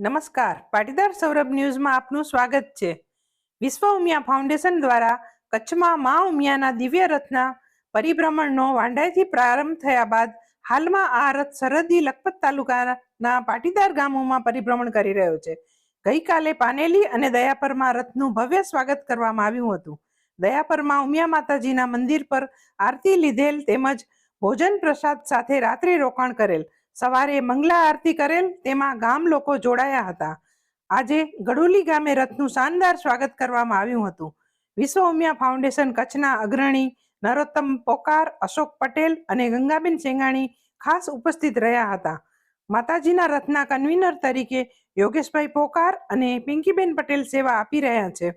નમસ્કાર, પાટીદાર સૌરભ ન્યૂઝમાં આપનું સ્વાગત છે. વિશ્વ ઉમિયા ફાઉન્ડેશન દ્વારા કચ્છમાં મા ઉમિયાના દિવ્ય રથના પરિભ્રમણનો વાંડાઈથી પ્રારંભ થયા બાદ હાલમાં આ રથ સરહદી લખપત તાલુકાના પાટીદાર ગામોમાં પરિભ્રમણ કરી રહ્યો છે. ગઈકાલે પાનેલી અને દયાપરમાં રથનું ભવ્ય સ્વાગત કરવામાં આવ્યું હતું. દયાપરમાં ઉમિયા માતાજીના મંદિર પર આરતી લીધેલ તેમજ ભોજન પ્રસાદ સાથે રાત્રિ રોકાણ કરેલ. સવારે મંગલા આરતી કરેલ, તેમાં ગામ લોકો જોડાયા હતા. આજે ગડોલી ગામે રથનું શાનદાર સ્વાગત કરવામાં આવ્યું હતું. વિશ્વ ઉમિયા ફાઉન્ડેશન કચ્છના અગ્રણી નરોત્તમ પોકાર, અશોક પટેલ અને ગંગાબેન સેંગાણી ખાસ ઉપસ્થિત રહ્યા હતા. માતાજીના રથના કન્વીનર તરીકે યોગેશભાઈ પોકાર અને પિંકીબેન પટેલ સેવા આપી રહ્યા છે.